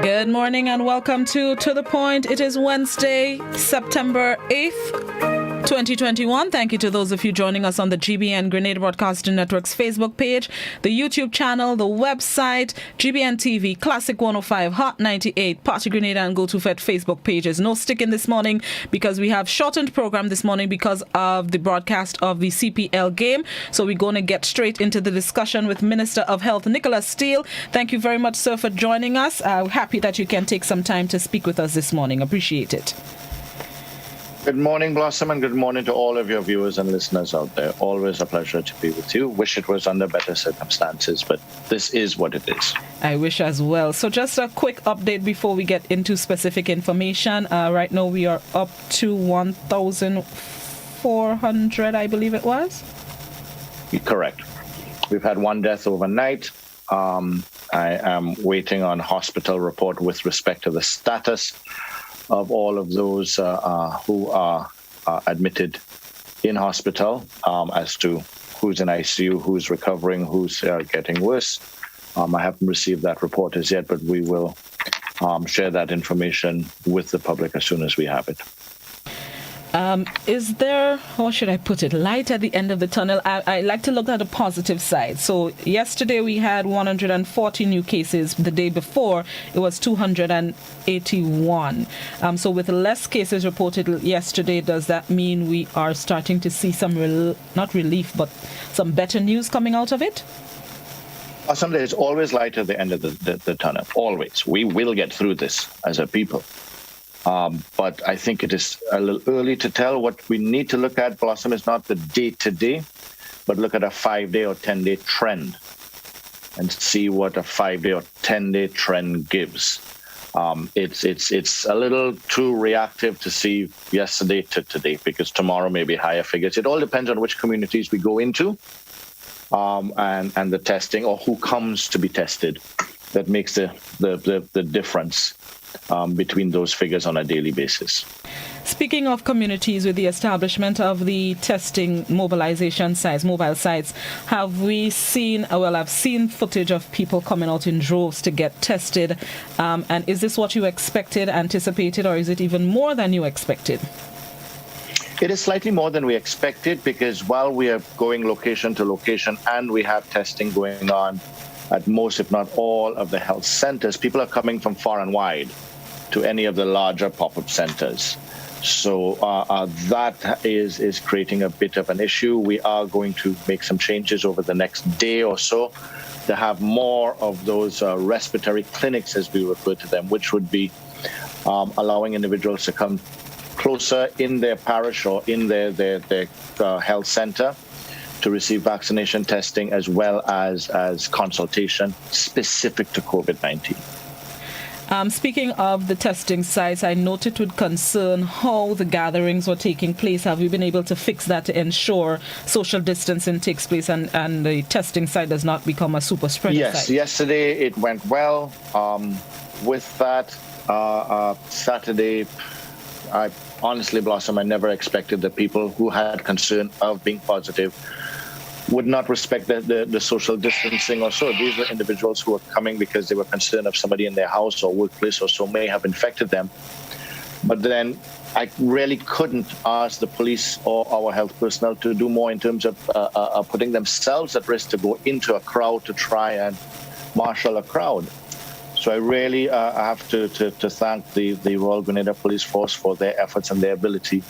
Good morning and welcome to The Point. It is Wednesday, September 8th. 2021. Thank you to those of you joining us on the GBN Grenada Broadcasting Network's Facebook page, the YouTube channel, the website, GBN TV, Classic 105, Hot 98, Party Grenada and Go To Fed Facebook pages. No sticking this morning because we have shortened program this morning because of the broadcast of the CPL game. So we're going to get straight into the discussion with Minister of Health, Nickolas Steele. Thank you very much, sir, for joining us. Happy that you can take some time to speak with us this morning. Appreciate it. Good morning, Blossom, and good morning to all of your viewers and listeners out there. Always a pleasure to be with you. Wish it was under better circumstances, but this is what it is. I wish as well. So just a quick update before we get into specific information. Right now we are up to 1,400, I believe it was. Correct. We've had one death overnight. I am waiting on hospital report with respect to the status of all of those who are admitted in hospital as to who's in ICU, who's recovering, who's getting worse. I haven't received that report as yet, but we will share that information with the public as soon as we have it. Is there, how should I put it, light at the end of the tunnel? I like to look at the positive side. So yesterday we had 140 new cases. The day before it was 281. So with less cases reported yesterday, does that mean we are starting to see some, not relief, but some better news coming out of it? Someday it's always light at the end of the tunnel. Always. We will get through this as a people. But I think it is a little early to tell. What we need to look at, Blossom, is not the day-to-day, but look at a 5-day or 10-day trend and see what a 5-day or 10-day trend gives. It's a little too reactive to see yesterday to today because tomorrow may be higher figures. It all depends on which communities we go into and the testing or who comes to be tested. That makes the difference between those figures on a daily basis. Speaking of communities, with the establishment of the testing mobilization sites, mobile sites, have we seen, I've seen footage of people coming out in droves to get tested. And is this what you expected, anticipated, or is it even more than you expected? It is slightly more than we expected because while we are going location to location and we have testing going on at most, if not all, of the health centers, people are coming from far and wide to any of the larger pop-up centers. So that is creating a bit of an issue. We are going to make some changes over the next day or so to have more of those respiratory clinics, as we refer to them, which would be allowing individuals to come closer in their parish or in their health center to receive vaccination testing as well as consultation specific to COVID-19. Speaking of the testing sites, I noted with concern how the gatherings were taking place. Have you been able to fix that to ensure social distancing takes place and the testing site does not become a super spreader site? Yes, yesterday it went well. With that, Saturday, I honestly, Blossom, I never expected that people who had concern of being positive would not respect the social distancing or so. These were individuals who were coming because they were concerned of somebody in their house or workplace or so may have infected them. But then I really couldn't ask the police or our health personnel to do more in terms of putting themselves at risk to go into a crowd to try and marshal a crowd. So I really have to thank the Royal Grenada Police Force for their efforts and their ability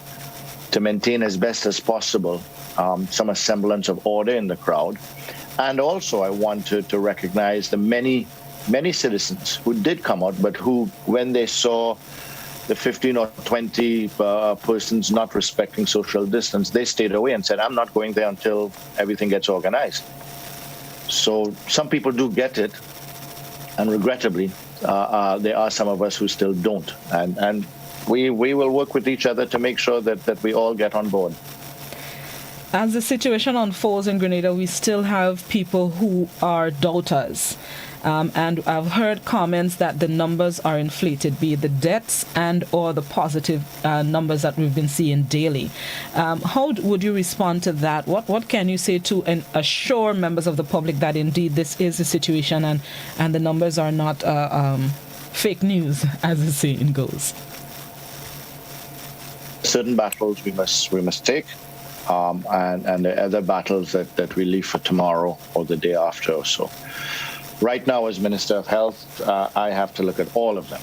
to maintain as best as possible some semblance of order in the crowd. And also I want to recognize the many citizens who did come out, but who, when they saw the 15 or 20 persons not respecting social distance, they stayed away and said, I'm not going there until everything gets organized. So some people do get it, and regrettably, there are some of us who still don't. And we will work with each other to make sure that we all get on board. As the situation unfolds in Grenada, we still have people who are doubters. And I've heard comments that the numbers are inflated, be it the deaths and or the positive numbers that we've been seeing daily. How would you respond to that? What can you say to assure members of the public that indeed this is the situation and the numbers are not fake news, as the saying goes? Certain battles we must take, and the other battles that we leave for tomorrow or the day after or so. Right now, as Minister of Health, I have to look at all of them,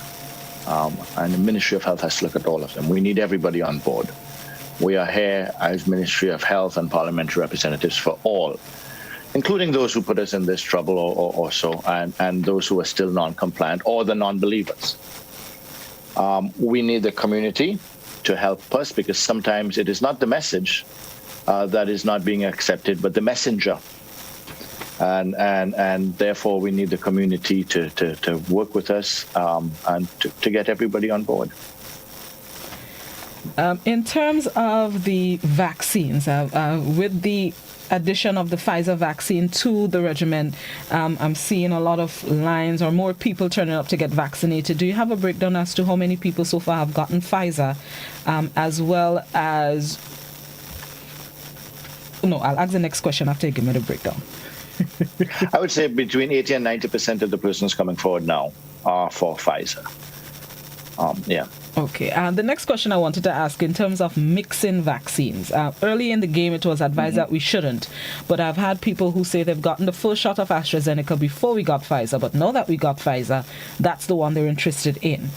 and the Ministry of Health has to look at all of them. We need everybody on board. We are here as Ministry of Health and parliamentary representatives for all, including those who put us in this trouble or so, and those who are still non-compliant or the non-believers. We need the community to help us, because sometimes it is not the message that is not being accepted, but the messenger. And therefore we need the community to work with us and to get everybody on board. In terms of the vaccines, with the addition of the Pfizer vaccine to the regimen, I'm seeing a lot of lines or more people turning up to get vaccinated. Do you have a breakdown as to how many people so far have gotten Pfizer, as well as... No, I'll ask the next question after you give me the breakdown. I would say between 80 and 90% of the persons coming forward now are for Pfizer. Yeah. Okay. The next question I wanted to ask, in terms of mixing vaccines. Early in the game, it was advised that we shouldn't. But I've had people who say they've gotten the full shot of AstraZeneca before we got Pfizer. But now that we got Pfizer, that's the one they're interested in.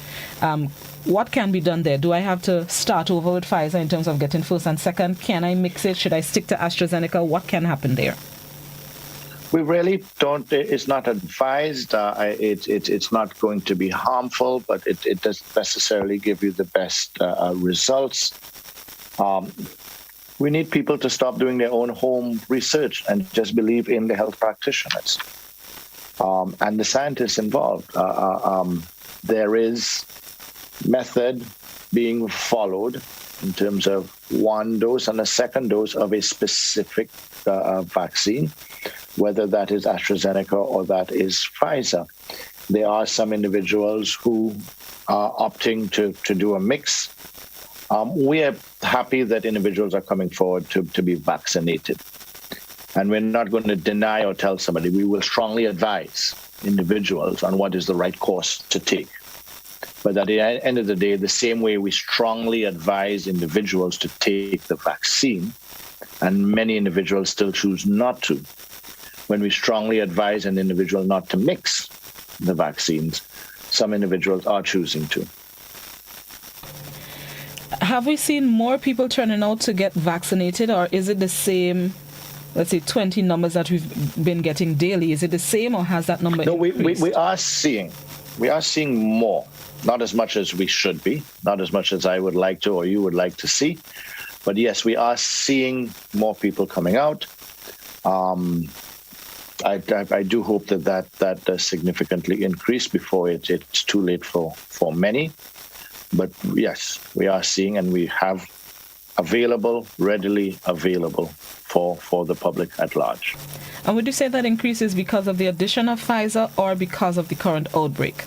What can be done there? Do I have to start over with Pfizer in terms of getting first and second? Can I mix it? Should I stick to AstraZeneca? What can happen there? We really don't. It's not advised. It's not going to be harmful, but it doesn't necessarily give you the best results. We need people to stop doing their own home research and just believe in the health practitioners and the scientists involved. There is method being followed in terms of one dose and a second dose of a specific vaccine, whether that is AstraZeneca or that is Pfizer. There are some individuals who are opting to do a mix. We are happy that individuals are coming forward to be vaccinated. And we're not going to deny or tell somebody. We will strongly advise individuals on what is the right course to take. But at the end of the day, the same way we strongly advise individuals to take the vaccine, and many individuals still choose not to, when we strongly advise an individual not to mix the vaccines, some individuals are choosing to. Have we seen more people turning out to get vaccinated, or is it the same, let's say, 20 numbers that we've been getting daily? Is it the same, or has that number increased? We are seeing more. Not as much as we should be, not as much as I would like to or you would like to see. But yes, we are seeing more people coming out. I do hope that does significantly increase before it's too late for many. But yes, we are seeing, and we have readily available for the public at large. And would you say that increase is because of the addition of Pfizer or because of the current outbreak?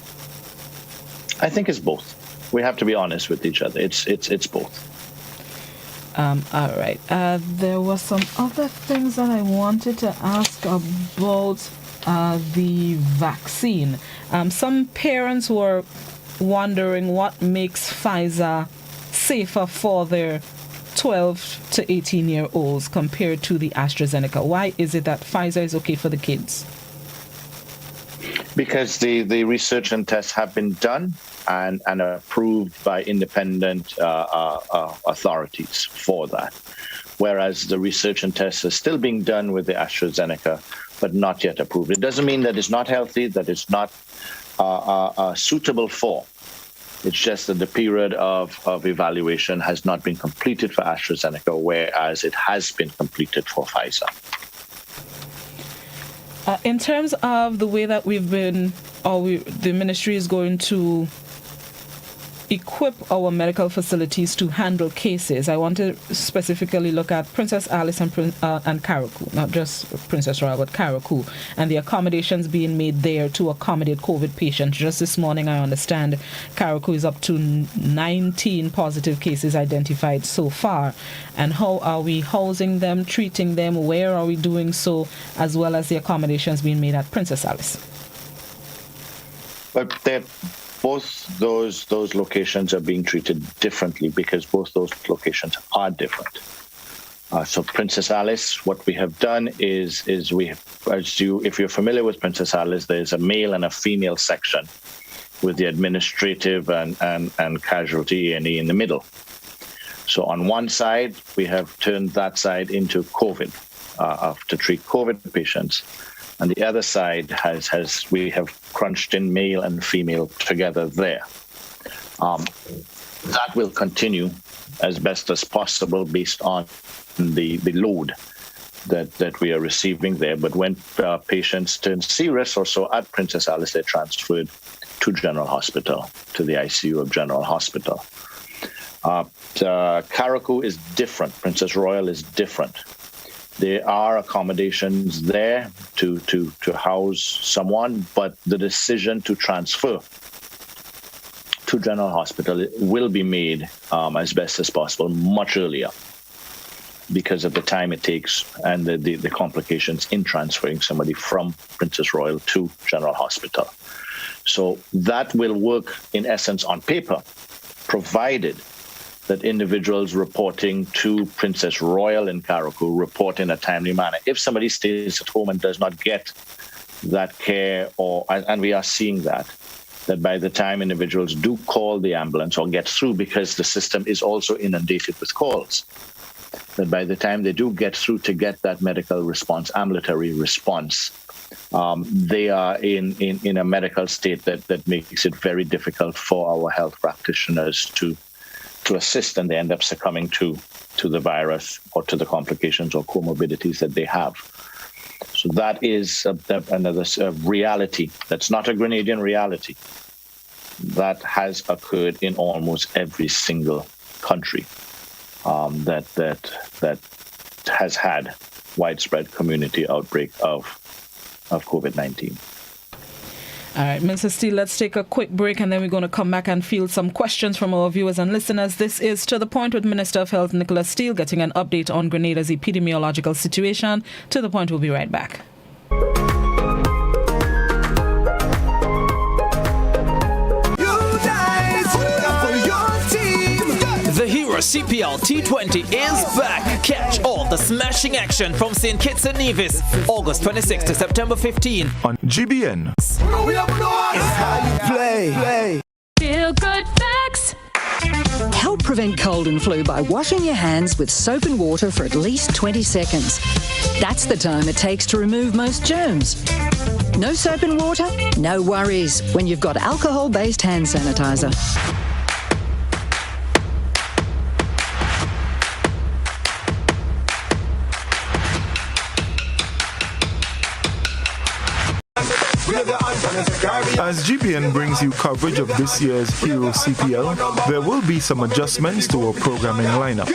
I think it's both. We have to be honest with each other. It's both. All right. There were some other things that I wanted to ask about the vaccine. Some parents were wondering what makes Pfizer safer for their 12 to 18-year-olds compared to the AstraZeneca. Why is it that Pfizer is okay for the kids? Because the research and tests have been done and approved by independent authorities for that. Whereas the research and tests are still being done with the AstraZeneca, but not yet approved. It doesn't mean that it's not healthy, that it's not suitable for. It's just that the period of evaluation has not been completed for AstraZeneca, whereas it has been completed for Pfizer. In terms of the way that the ministry is going to equip our medical facilities to handle cases, I want to specifically look at Princess Alice and Carriacou, not just Princess Royal, but Carriacou, and the accommodations being made there to accommodate COVID patients. Just this morning, I understand Carriacou is up to 19 positive cases identified so far. And how are we housing them, treating them? Where are we doing so, as well as the accommodations being made at Princess Alice? But both those locations are being treated differently because both those locations are different. So Princess Alice, what we have done is we have, if you're familiar with Princess Alice, there's a male and a female section with the administrative and casualty A&E in the middle. So on one side, we have turned that side into COVID, to treat COVID patients. And the other side we have crunched in male and female together there. That will continue as best as possible based on the load that we are receiving there. But when patients turn serious or so at Princess Alice, they're transferred to General Hospital, to the ICU of General Hospital. Carriacou is different. Princess Royal is different. There are accommodations there to house someone, but the decision to transfer to General Hospital will be made as best as possible much earlier because of the time it takes and the complications in transferring somebody from Princess Royal to General Hospital. So that will work in essence on paper, provided that individuals reporting to Princess Royal in Carriacou report in a timely manner. If somebody stays at home and does not get that care, and we are seeing that by the time individuals do call the ambulance or get through, because the system is also inundated with calls, that by the time they do get through to get that medical response, ambulatory response, they are in a medical state that makes it very difficult for our health practitioners to assist, and they end up succumbing to the virus or to the complications or comorbidities that they have. So that is another reality. That's not a Grenadian reality. That has occurred in almost every single country that has had widespread community outbreak of COVID-19. All right, Mr. Steele, let's take a quick break and then we're going to come back and field some questions from our viewers and listeners. This is To The Point with Minister of Health Nickolas Steele getting an update on Grenada's epidemiological situation. To The Point, we'll be right back. The Hero CPL T20 is back. Catch all the smashing action from St. Kitts and Nevis, August 26 to September 15 on GBN. Play. Feel good facts. Help prevent cold and flu by washing your hands with soap and water for at least 20 seconds. That's the time it takes to remove most germs. No soap and water? No worries when you've got alcohol-based hand sanitizer. As GBN brings you coverage of this year's Hero CPL, there will be some adjustments to our programming lineup.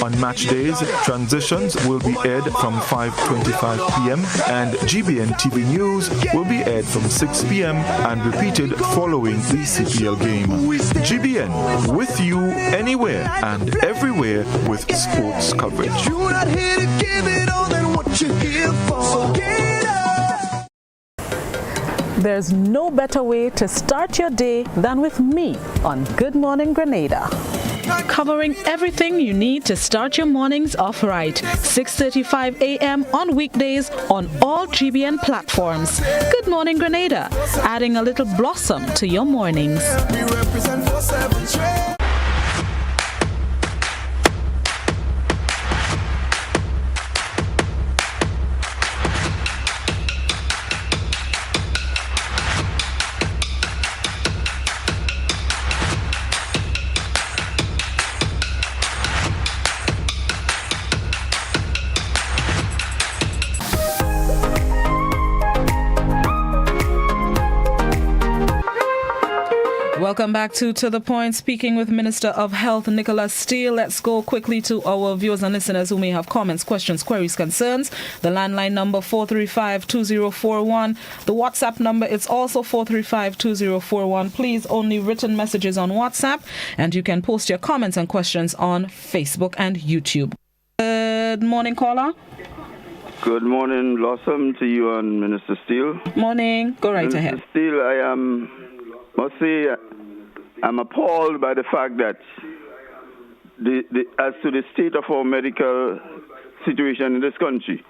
On match days, transitions will be aired from 5:25 p.m. and GBN TV News will be aired from 6 p.m. and repeated following the CPL game. GBN, with you anywhere and everywhere with sports coverage. You're not here to give it all than what you're here for. So get up. There's no better way to start your day than with me on Good Morning Grenada. Covering everything you need to start your mornings off right. 6:35 a.m. on weekdays on all GBN platforms. Good Morning Grenada, adding a little blossom to your mornings. We represent 4/7 trade. Welcome back to The Point, speaking with Minister of Health Nickolas Steele. Let's go quickly to our viewers and listeners who may have comments, questions, queries, concerns. The landline number 435-2041. The WhatsApp number is also 435-2041. Please, only written messages on WhatsApp, and you can post your comments and questions on Facebook and YouTube. Good morning, caller. Good morning, Blossom, to you and Minister Steele. Morning. Go right Minister ahead. Steele, I must say I'm appalled by the fact that as to the state of our medical situation in this country,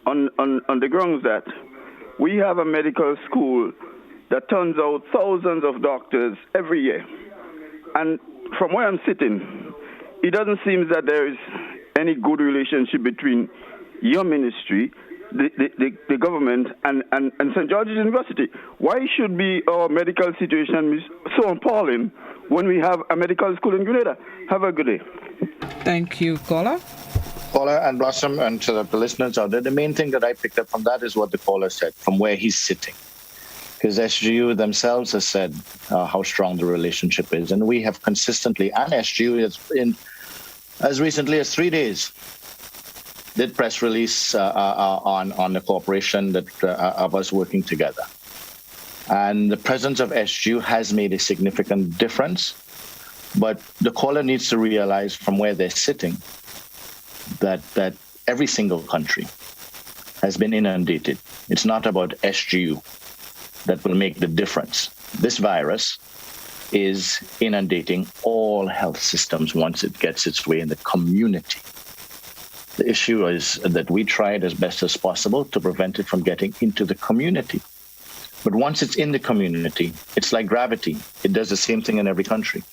on the grounds that we have a medical school that turns out thousands of doctors every year. And from where I'm sitting, it doesn't seem that there is any good relationship between your ministry, the government, and St. George's University. Why should be our medical situation be so appalling when we have a medical school in Grenada? Have a good day. Thank you, caller. Caller and Blossom, and to the listeners out there, the main thing that I picked up from that is what the caller said, from where he's sitting. Because SGU themselves has said how strong the relationship is. And we have consistently, and SGU is in as recently as 3 days, did press release on the cooperation that of us working together. And the presence of SGU has made a significant difference. But the caller needs to realize from where they're sitting that every single country has been inundated. It's not about SGU that will make the difference. This virus is inundating all health systems once it gets its way in the community. The issue is that we tried as best as possible to prevent it from getting into the community. But once it's in the community, it's like gravity. It does the same thing in every country.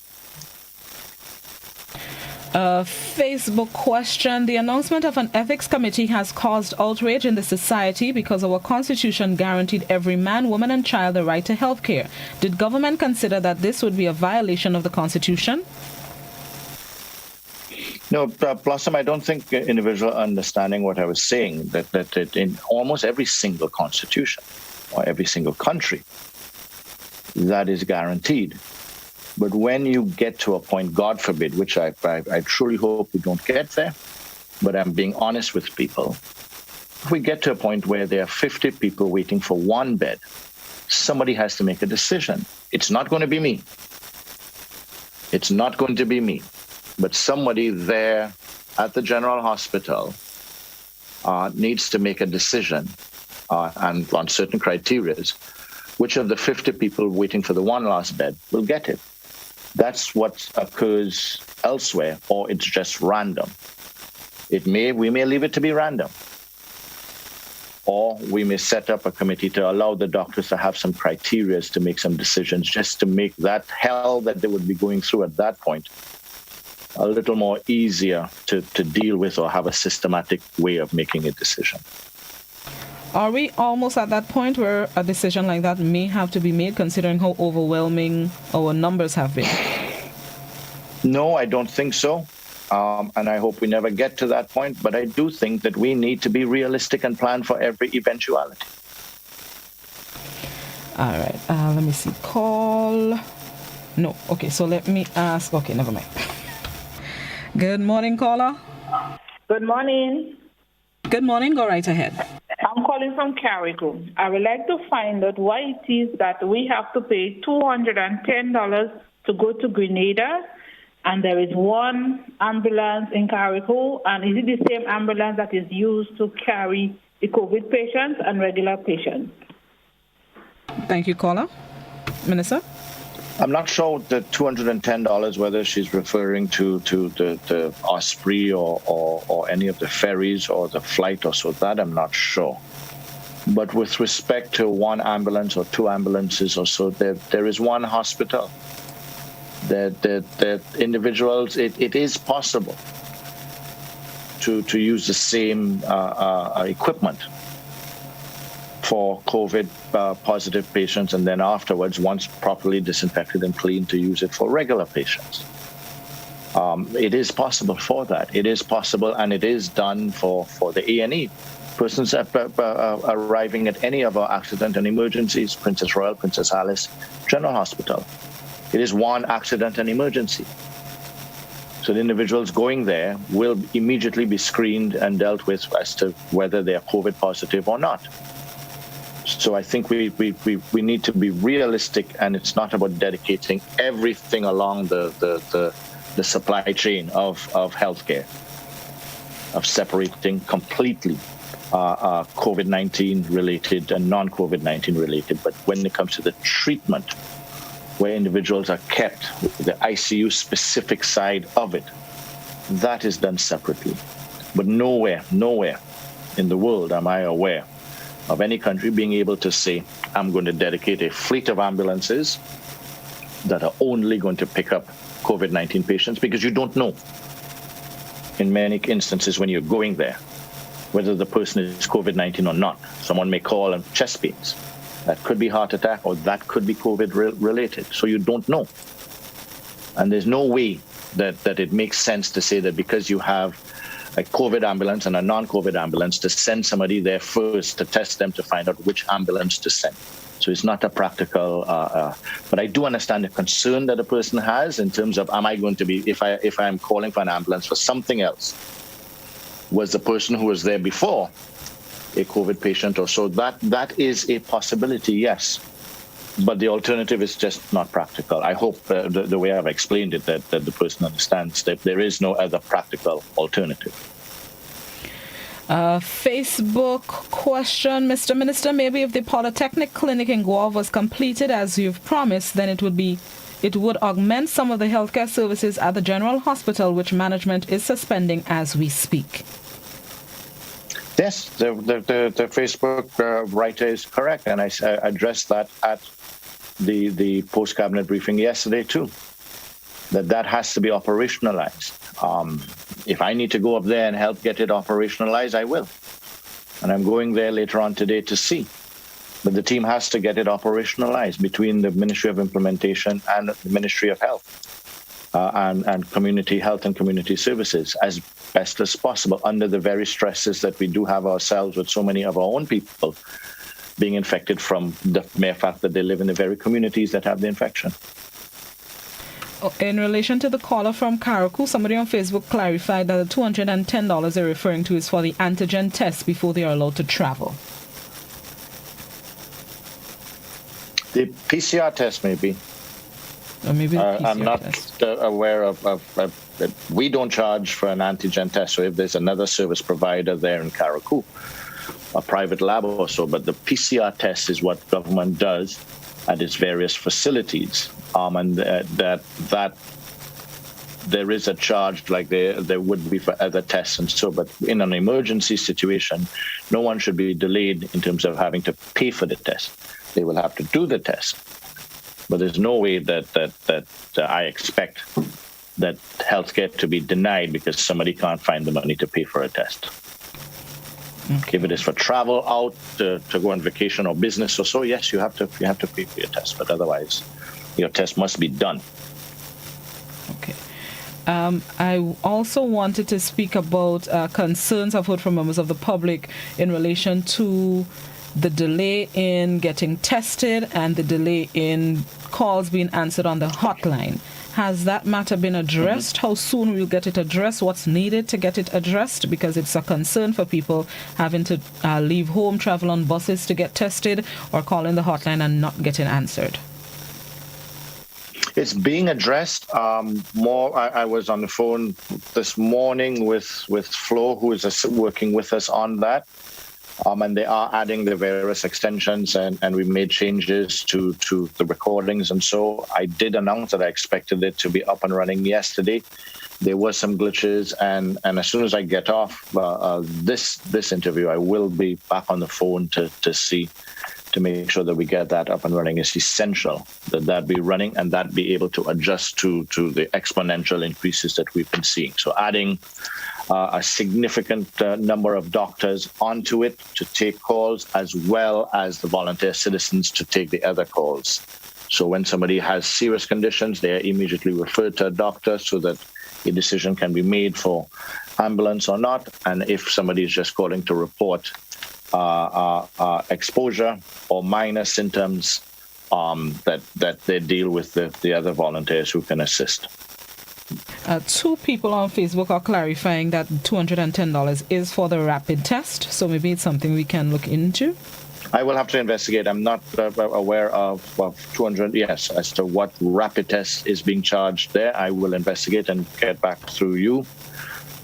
Facebook question. The announcement of an ethics committee has caused outrage in the society because our constitution guaranteed every man, woman and child the right to health care. Did government consider that this would be a violation of the constitution? No, Blossom, I don't think individual understanding what I was saying, that in almost every single constitution or every single country, that is guaranteed. But when you get to a point, God forbid, which I truly hope we don't get there, but I'm being honest with people, if we get to a point where there are 50 people waiting for one bed, somebody has to make a decision. It's not going to be me. It's not going to be me. But somebody there at the general hospital needs to make a decision and on certain criteria, which of the 50 people waiting for the one last bed will get it. That's what occurs elsewhere, or it's just random. We may leave it to be random. Or we may set up a committee to allow the doctors to have some criteria to make some decisions, just to make that hell that they would be going through at that point a little more easier to deal with, or have a systematic way of making a decision. Are we almost at that point where a decision like that may have to be made, considering how overwhelming our numbers have been? No, I don't think so. And I hope we never get to that point. But I do think that we need to be realistic and plan for every eventuality. All right. Let me see. Call. No. Okay. So let me ask. Okay. Never mind. Good morning, caller. Good morning. Good morning. Go right ahead. I'm calling from Carrico. I would like to find out why it is that we have to pay $210 to go to Grenada, and there is one ambulance in Carrico, and is it the same ambulance that is used to carry the COVID patients and regular patients? Thank you, caller. Minister? I'm not sure the $210, whether she's referring to the Osprey or any of the ferries or the flight or so, that I'm not sure. But with respect to one ambulance or two ambulances or so, there is one hospital. The individuals, it is possible to use the same equipment for COVID positive patients, and then afterwards, once properly disinfected and cleaned, to use it for regular patients. It is possible for that. It is possible, and it is done for the A&E. Persons arriving at any of our accident and emergencies, Princess Royal, Princess Alice, General Hospital. It is one accident and emergency. So the individuals going there will immediately be screened and dealt with as to whether they are COVID positive or not. So I think we need to be realistic, and it's not about dedicating everything along the supply chain of healthcare, of separating completely COVID-19 related and non-COVID-19 related. But when it comes to the treatment where individuals are kept, the ICU specific side of it, that is done separately. But nowhere in the world am I aware of any country being able to say, I'm going to dedicate a fleet of ambulances that are only going to pick up COVID-19 patients, because you don't know in many instances when you're going there whether the person is COVID-19 or not. Someone may call and chest pains. That could be heart attack, or that could be COVID related. So you don't know. And there's no way that it makes sense to say that because you have a COVID ambulance and a non-COVID ambulance, to send somebody there first to test them to find out which ambulance to send. So it's not a practical, but I do understand the concern that a person has in terms of, am I going to be, if I'm calling for an ambulance for something else, was the person who was there before a COVID patient or so? That is a possibility, yes. But the alternative is just not practical. I hope the way I've explained it, that the person understands that there is no other practical alternative. Facebook question, Mr. Minister, maybe if the Polytechnic Clinic in Guelph was completed as you've promised, then it would augment some of the healthcare services at the General Hospital, which management is suspending as we speak. Yes, the Facebook writer is correct, and I addressed that at the post-cabinet briefing yesterday too, that has to be operationalized. If I need to go up there and help get it operationalized, I will. And I'm going there later on today to see. But the team has to get it operationalized between the Ministry of Implementation and the Ministry of Health and Community Health and Community Services as best as possible under the very stresses that we do have ourselves with so many of our own people being infected from the mere fact that they live in the very communities that have the infection. In relation to the caller from Karakou, somebody on Facebook clarified that the $210 they're referring to is for the antigen test before they are allowed to travel. The PCR test, maybe. Or maybe the PCR I'm not test. aware of we don't charge for an antigen test. So if there's another service provider there in Karakou, a private lab or so, but the PCR test is what government does at its various facilities, and that there is a charge like there would be for other tests and so. But in an emergency situation, no one should be delayed in terms of having to pay for the test. They will have to do the test, but there's no way that I expect that healthcare to be denied because somebody can't find the money to pay for a test. If it is for travel out to go on vacation or business or so, yes, you have to pay for your test, but otherwise, your test must be done. Okay. I also wanted to speak about concerns I've heard from members of the public in relation to the delay in getting tested and the delay in calls being answered on the hotline. Has that matter been addressed? How soon will you get it addressed? What's needed to get it addressed? Because it's a concern for people having to leave home, travel on buses to get tested, or call in the hotline and not getting answered. It's being addressed. I was on the phone this morning with Flo, who is working with us on that. And they are adding the various extensions, and we made changes to the recordings. And so I did announce that I expected it to be up and running yesterday. There were some glitches, and as soon as I get off this interview, I will be back on the phone to make sure that we get that up and running. It's essential that be running and that be able to adjust to the exponential increases that we've been seeing. So adding a significant number of doctors onto it to take calls, as well as the volunteer citizens to take the other calls. So when somebody has serious conditions, they are immediately referred to a doctor so that a decision can be made for ambulance or not. And if somebody is just calling to report exposure or minor symptoms, that they deal with the other volunteers who can assist. Two people on Facebook are clarifying that $210 is for the rapid test, so maybe it's something we can look into. I will have to investigate. I'm not aware of 200, yes, as to what rapid test is being charged there. I will investigate and get back through you,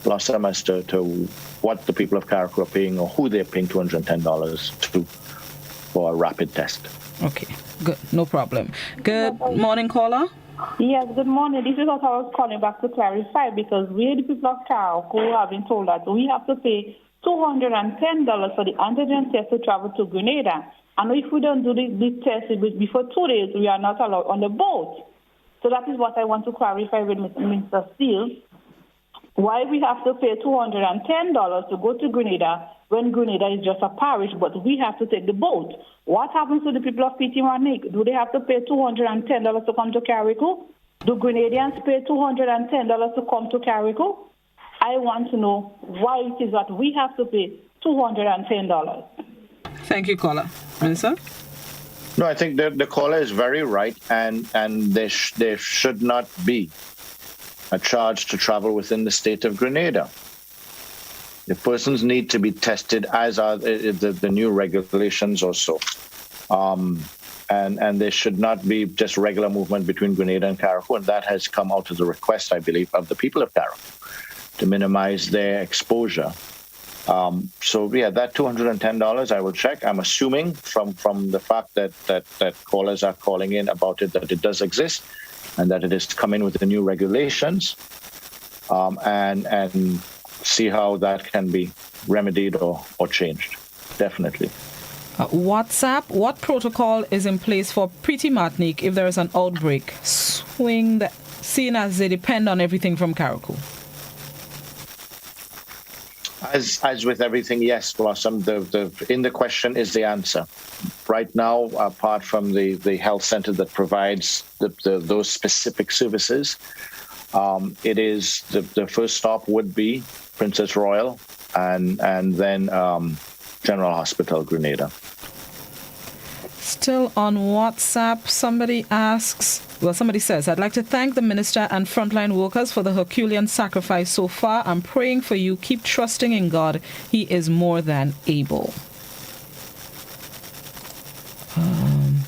Blossom, as to what the people of Karakou are paying or who they're paying $210 to for a rapid test. Okay, good. No problem. Good morning, caller. Yes, good morning. This is what I was calling back to clarify, because we, the people of Carriacou, have been told that we have to pay $210 for the antigen test to travel to Grenada. And if we don't do the test before 2 days, we are not allowed on the boat. So that is what I want to clarify with Mr. Steele. Why we have to pay $210 to go to Grenada when Grenada is just a parish, but we have to take the boat. What happens to the people of Petit Martinique? Do they have to pay $210 to come to Carriacou? Do Grenadians pay $210 to come to Carriacou? I want to know why it is that we have to pay $210. Thank you, caller. Minister? No, I think the caller is very right, and there should not be a charge to travel within the state of Grenada. The persons need to be tested, as are the new regulations also. And there should not be just regular movement between Grenada and Carriacou, and that has come out as a request, I believe, of the people of Carriacou to minimize their exposure. So yeah, that $210, I will check. I'm assuming from the fact that callers are calling in about it, that it does exist and that it is come in with the new regulations, and see how that can be remedied or changed. Definitely. WhatsApp, what protocol is in place for Petit Martinique if there is an outbreak? Seeing as they depend on everything from Carriacou. As with everything, yes, Blossom. In the question is the answer. Right now, apart from the health center that provides those specific services, it is the first stop would be Princess Royal and then General Hospital, Grenada. Still on WhatsApp, somebody says, I'd like to thank the minister and frontline workers for the Herculean sacrifice so far. I'm praying for you. Keep trusting in God. He is more than able.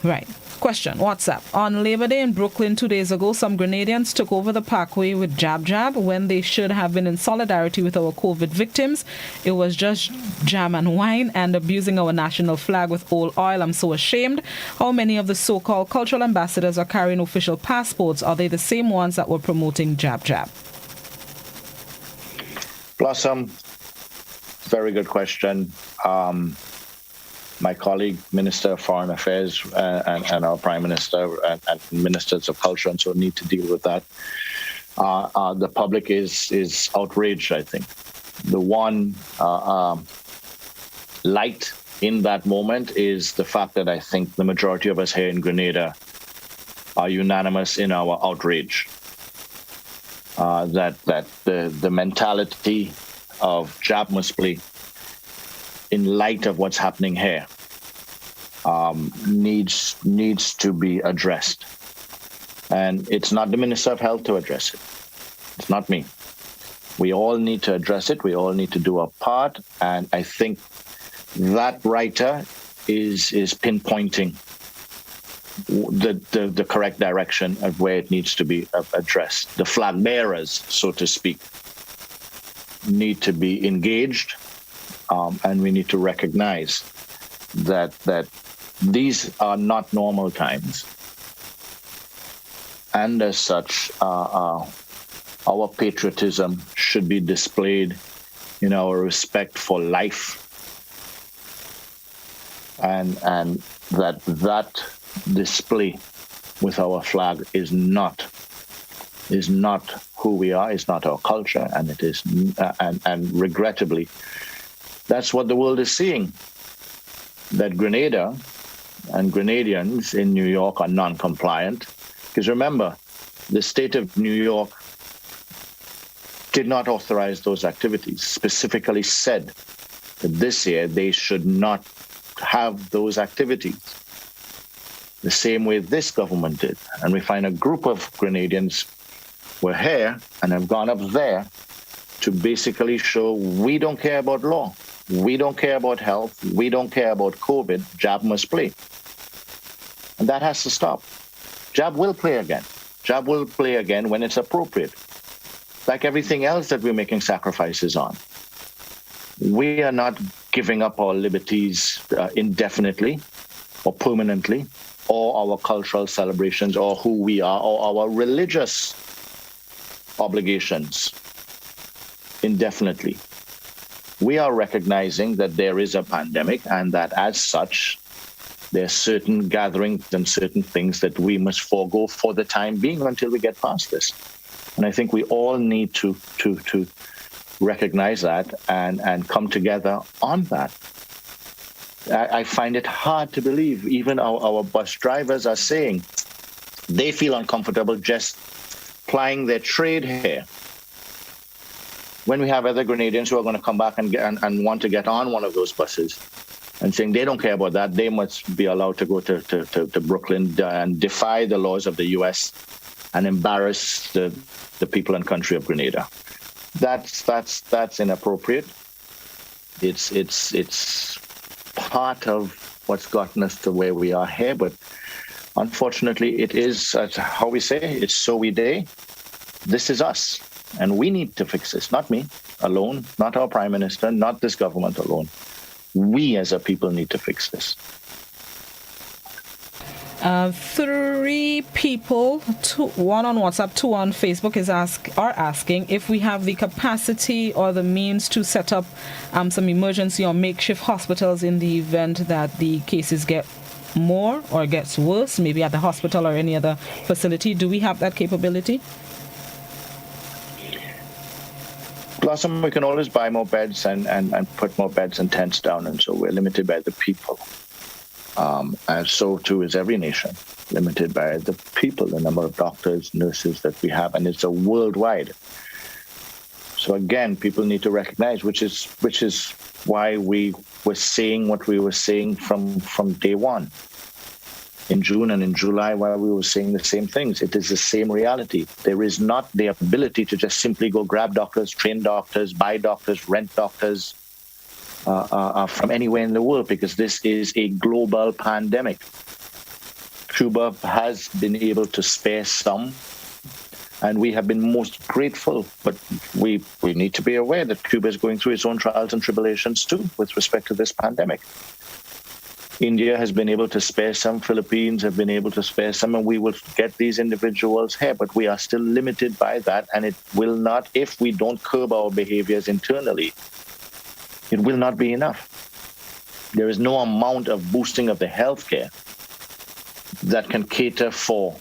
Right. Question, WhatsApp. On Labor Day in Brooklyn 2 days ago, some Grenadians took over the parkway with jab when they should have been in solidarity with our COVID victims. It was just jam and wine and abusing our national flag with old oil. I'm so ashamed. How many of the so-called cultural ambassadors are carrying official passports? Are they the same ones that were promoting jab? Blossom, very good question. My colleague, Minister of Foreign Affairs, and our Prime Minister and Ministers of Culture and so need to deal with that. The public is outraged, I think. The one light in that moment is the fact that I think the majority of us here in Grenada are unanimous in our outrage. That the mentality of jab must play, in light of what's happening here, needs to be addressed. And it's not the Minister of Health to address it. It's not me. We all need to address it. We all need to do our part. And I think that writer is pinpointing the correct direction of where it needs to be addressed. The flag bearers, so to speak, need to be engaged. And we need to recognize that these are not normal times. And as such, our patriotism should be displayed in our respect for life. And that display with our flag is not who we are, is not our culture, and it is and regrettably, that's what the world is seeing, that Grenada and Grenadians in New York are non-compliant. Because remember, the state of New York did not authorize those activities, specifically said that this year they should not have those activities. The same way this government did. And we find a group of Grenadians were here and have gone up there to basically show we don't care about law. We don't care about health. We don't care about COVID. Jab must play. And that has to stop. Jab will play again. Jab will play again when it's appropriate. Like everything else that we're making sacrifices on. We are not giving up our liberties indefinitely. or permanently, or our cultural celebrations, or who we are, or our religious obligations indefinitely. We are recognizing that there is a pandemic and that as such, there are certain gatherings and certain things that we must forego for the time being until we get past this. And I think we all need to recognize that and come together on that. I find it hard to believe even our bus drivers are saying they feel uncomfortable just plying their trade here. When we have other Grenadians who are going to come back and want to get on one of those buses and saying they don't care about that, they must be allowed to go to Brooklyn and defy the laws of the U.S. and embarrass the people and country of Grenada. That's inappropriate. It's part of what's gotten us to where we are here, but unfortunately, it is how we say it's so we day. This is us, and we need to fix this. Not me alone, not our prime minister, not this government alone. We as a people need to fix this. 3 people, one on WhatsApp, 2 on Facebook, are asking if we have the capacity or the means to set up some emergency or makeshift hospitals in the event that the cases get more or gets worse, maybe at the hospital or any other facility. Do we have that capability? Blossom, we can always buy more beds and put more beds and tents down, and so we're limited by the people. And so too is every nation, limited by the people, the number of doctors, nurses that we have, and it's a worldwide. So again, people need to recognize, which is why we were saying what we were saying from day one. In June and in July, while we were saying the same things, it is the same reality. There is not the ability to just simply go grab doctors, train doctors, buy doctors, rent doctors from anywhere in the world, because this is a global pandemic. Cuba has been able to spare some, and we have been most grateful. But we need to be aware that Cuba is going through its own trials and tribulations too with respect to this pandemic. India has been able to spare some, Philippines have been able to spare some, and we will get these individuals here, but we are still limited by that, and it will not, if we don't curb our behaviors internally, it will not be enough. There is no amount of boosting of the healthcare that can cater for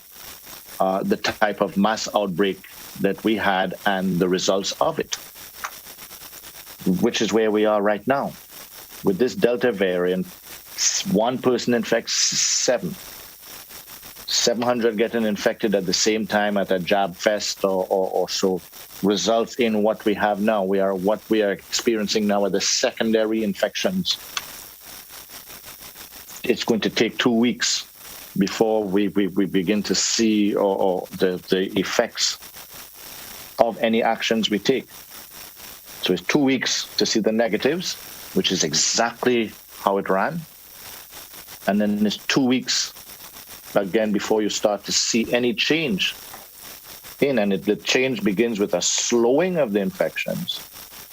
the type of mass outbreak that we had and the results of it, which is where we are right now. With this Delta variant, one person infects 700 getting infected at the same time at a jab fest or so results in what we have now. What we are experiencing now are the secondary infections. It's going to take 2 weeks before we begin to see the effects of any actions we take. So it's 2 weeks to see the negatives, which is exactly how it ran. And then it's 2 weeks again before you start to see any change the change begins with a slowing of the infections,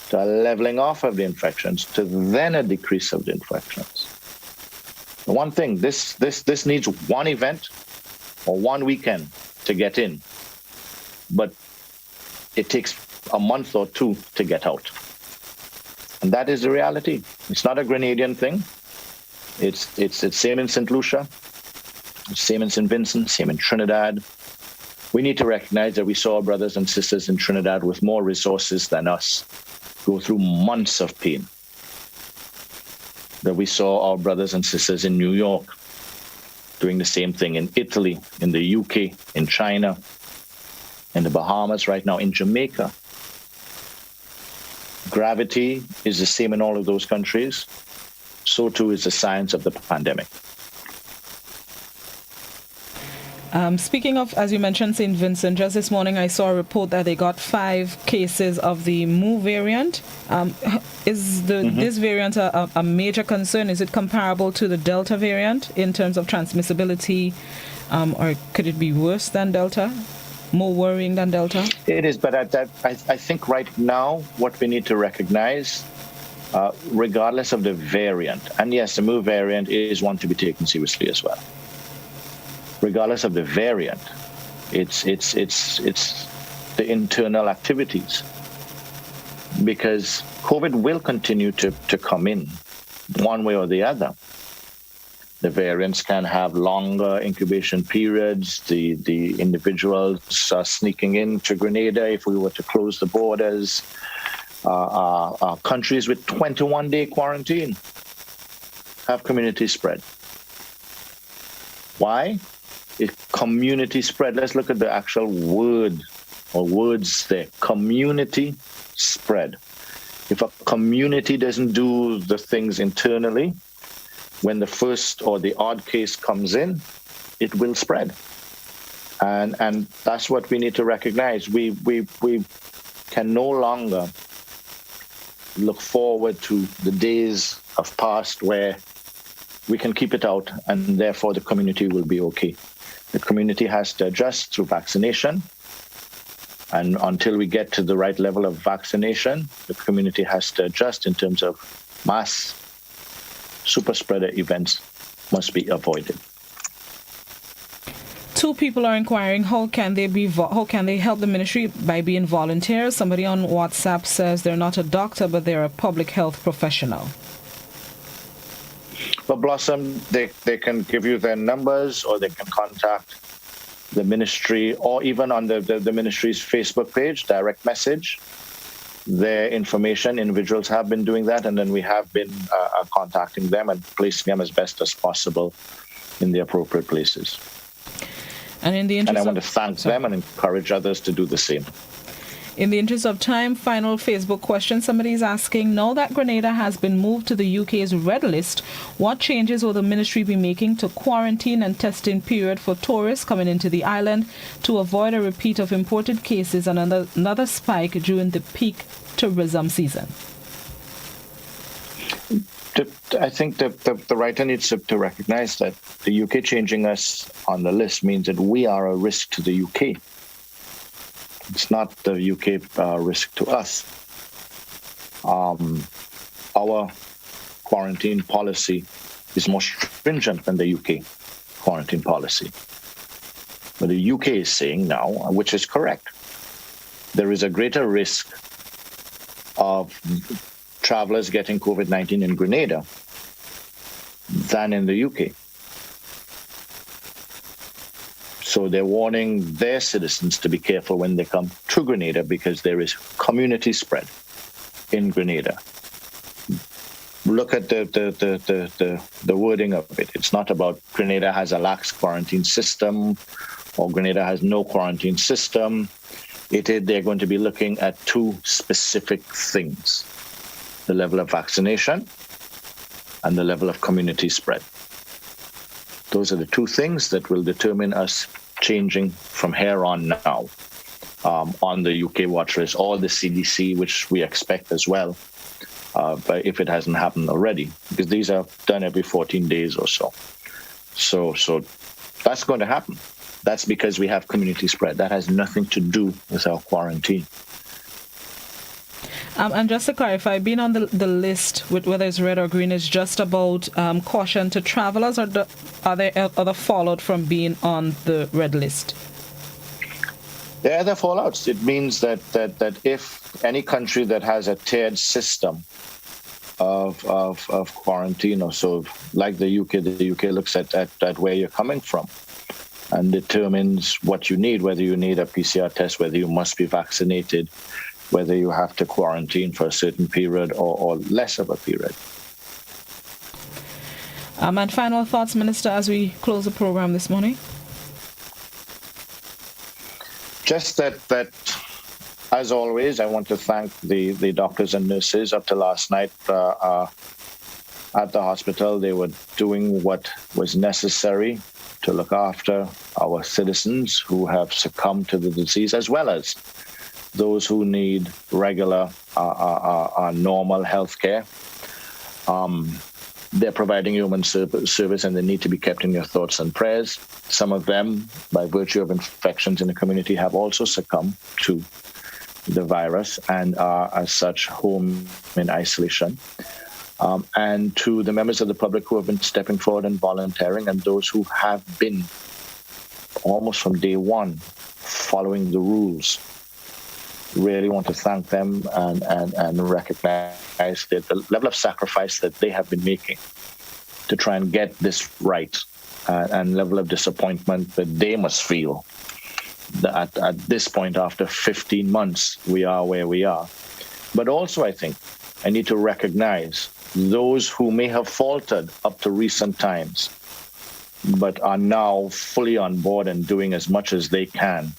to a leveling off of the infections, to then a decrease of the infections. One thing, this needs one event or one weekend to get in, but it takes a month or 2 to get out. And that is the reality. It's not a Grenadian thing. It's same in St. Lucia, same in St. Vincent, same in Trinidad. We need to recognize that we saw our brothers and sisters in Trinidad with more resources than us go through months of pain. That we saw our brothers and sisters in New York doing the same thing, in Italy, in the UK, in China, in the Bahamas right now, in Jamaica. Gravity is the same in all of those countries. So too is the science of the pandemic. Speaking of, as you mentioned, St. Vincent, just this morning I saw a report that they got 5 cases of the Mu variant. Is this variant a major concern? Is it comparable to the Delta variant in terms of transmissibility, or could it be worse than Delta? More worrying than Delta? It is, but I think right now what we need to recognize regardless of the variant, and yes, the Mu variant is one to be taken seriously as well. Regardless of the variant, it's the internal activities, because COVID will continue to come in one way or the other. The variants can have longer incubation periods. The individuals are sneaking into Grenada if we were to close the borders. Countries with 21-day quarantine have community spread. Why? It's community spread. Let's look at the actual word or words there. Community spread. If a community doesn't do the things internally, when the first or the odd case comes in, it will spread. And that's what we need to recognize. We can no longer look forward to the days of past where we can keep it out and therefore the community will be okay. The community has to adjust through vaccination. And until we get to the right level of vaccination, the community has to adjust in terms of mass super spreader events must be avoided. Two people are inquiring how can they help the ministry by being volunteers. Somebody on WhatsApp says they're not a doctor, but they're a public health professional. For Blossom, they can give you their numbers, or they can contact the ministry, or even on the ministry's Facebook page, direct message their information. Individuals have been doing that, and then we have been contacting them and placing them as best as possible in the appropriate places. And in the interest I want to thank them and encourage others to do the same. In the interest of time, final Facebook question. Somebody is asking, now that Grenada has been moved to the UK's red list, what changes will the ministry be making to quarantine and testing period for tourists coming into the island to avoid a repeat of imported cases and another spike during the peak tourism season? I think the writer needs to recognize that the UK changing us on the list means that we are a risk to the UK. It's not the UK risk to us. Our quarantine policy is more stringent than the UK quarantine policy. But the UK is saying now, which is correct, there is a greater risk of travelers getting COVID-19 in Grenada than in the UK. So they're warning their citizens to be careful when they come to Grenada, because there is community spread in Grenada. Look at the wording of it. It's not about Grenada has a lax quarantine system or Grenada has no quarantine system. They're going to be looking at two specific things: the level of vaccination and the level of community spread. Those are the two things that will determine us changing from here on now on the UK watch list, or the CDC, which we expect as well, but if it hasn't happened already, because these are done every 14 days or so. So that's going to happen. That's because we have community spread. That has nothing to do with our quarantine. And just to clarify, being on the list, with whether it's red or green, is just about caution to travelers, or are there other fallout from being on the red list? There are other fallouts. It means that if any country that has a tiered system of quarantine or so, like the UK looks at where you're coming from and determines what you need, whether you need a PCR test, whether you must be vaccinated, whether you have to quarantine for a certain period or less of a period. And final thoughts, Minister, as we close the program this morning? Just that as always, I want to thank the doctors and nurses. Up to last night at the hospital, they were doing what was necessary to look after our citizens who have succumbed to the disease, as well as those who need regular, normal health care. They're providing human service, and they need to be kept in your thoughts and prayers. Some of them, by virtue of infections in the community, have also succumbed to the virus and are, as such, home in isolation. And to the members of the public who have been stepping forward and volunteering, and those who have been almost from day one following the rules, really want to thank them and recognize the level of sacrifice that they have been making to try and get this right, and level of disappointment that they must feel that at this point, after 15 months, we are where we are. But also, I think I need to recognize those who may have faltered up to recent times, but are now fully on board and doing as much as they can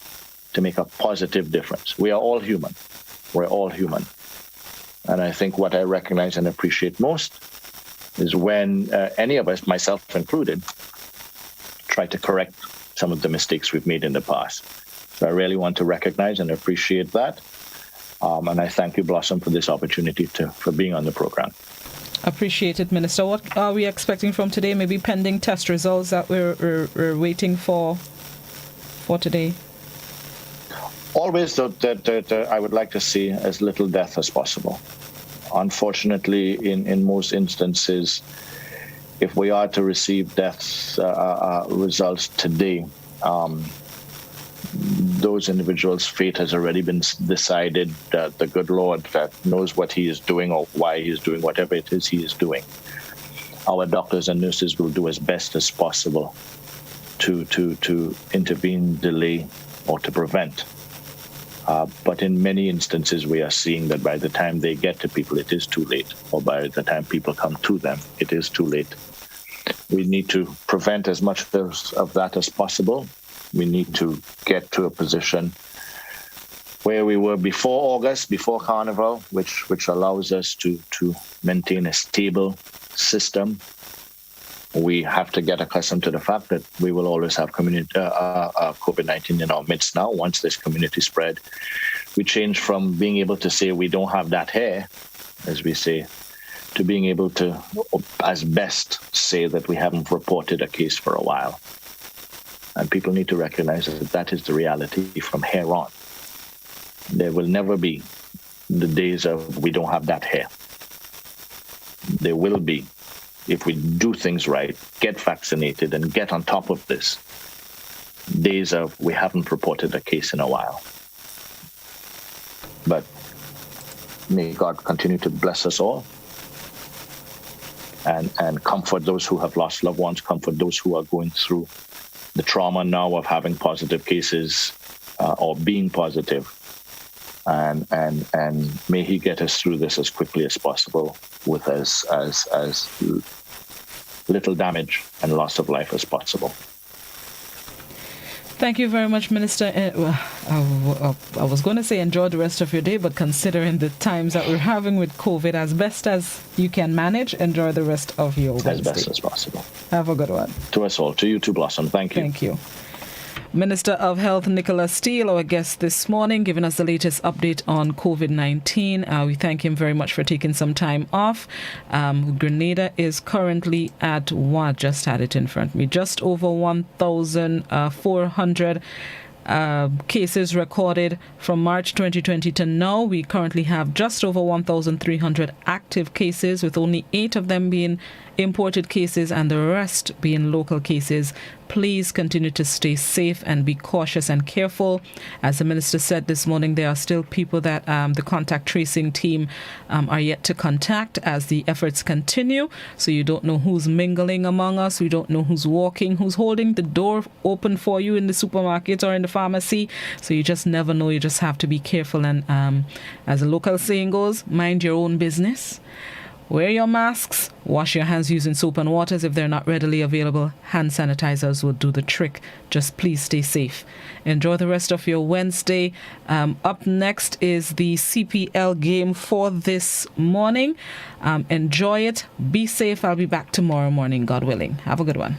to make a positive difference. We are all human. We're all human. And I think what I recognize and appreciate most is when any of us, myself included, try to correct some of the mistakes we've made in the past. So I really want to recognize and appreciate that. And I thank you, Blossom, for this opportunity for being on the program. Appreciate it, Minister. What are we expecting from today? Maybe pending test results that we're waiting for today? Always, that I would like to see as little death as possible. Unfortunately, in most instances, if we are to receive death results today, those individuals' fate has already been decided. The good Lord that knows what he is doing or why he is doing whatever it is he is doing. Our doctors and nurses will do as best as possible to intervene, delay, or to prevent. But in many instances, we are seeing that by the time they get to people, it is too late. Or by the time people come to them, it is too late. We need to prevent as much of that as possible. We need to get to a position where we were before August, before Carnival, which allows us to maintain a stable system. We have to get accustomed to the fact that we will always have COVID-19 in our midst now. Once this community spread, we change from being able to say we don't have that here, as we say, to being able to, as best, say that we haven't reported a case for a while. And people need to recognize that that is the reality from here on. There will never be the days of we don't have that here. There will be, if we do things right, get vaccinated and get on top of this, days of we haven't reported a case in a while. But may God continue to bless us all and comfort those who have lost loved ones, comfort those who are going through the trauma now of having positive cases or being positive. And may he get us through this as quickly as possible with as little damage and loss of life as possible. Thank you very much, Minister. I was going to say enjoy the rest of your day, but considering the times that we're having with COVID, as best as you can manage, enjoy the rest of your Wednesday. As best as possible. Have a good one. To us all. To you too, Blossom. Thank you. Thank you. Minister of Health Nickolas Steele, our guest this morning, giving us the latest update on COVID-19. We thank him very much for taking some time off. Grenada is currently at what? Just had it in front of me. Just over 1,400 cases recorded from March 2020 to now. We currently have just over 1,300 active cases, with only 8 of them being imported cases and the rest being local cases. Please continue to stay safe and be cautious and careful. As the minister said this morning, there are still people that the contact tracing team are yet to contact as the efforts continue. So you don't know who's mingling among us. We don't know who's walking, who's holding the door open for you in the supermarket or in the pharmacy. So you just never know. You just have to be careful. And as a local saying goes, mind your own business. Wear your masks, wash your hands using soap and waters. If they're not readily available, hand sanitizers will do the trick. Just please stay safe. Enjoy the rest of your Wednesday. Up next is the CPL game for this morning. Enjoy it. Be safe. I'll be back tomorrow morning, God willing. Have a good one.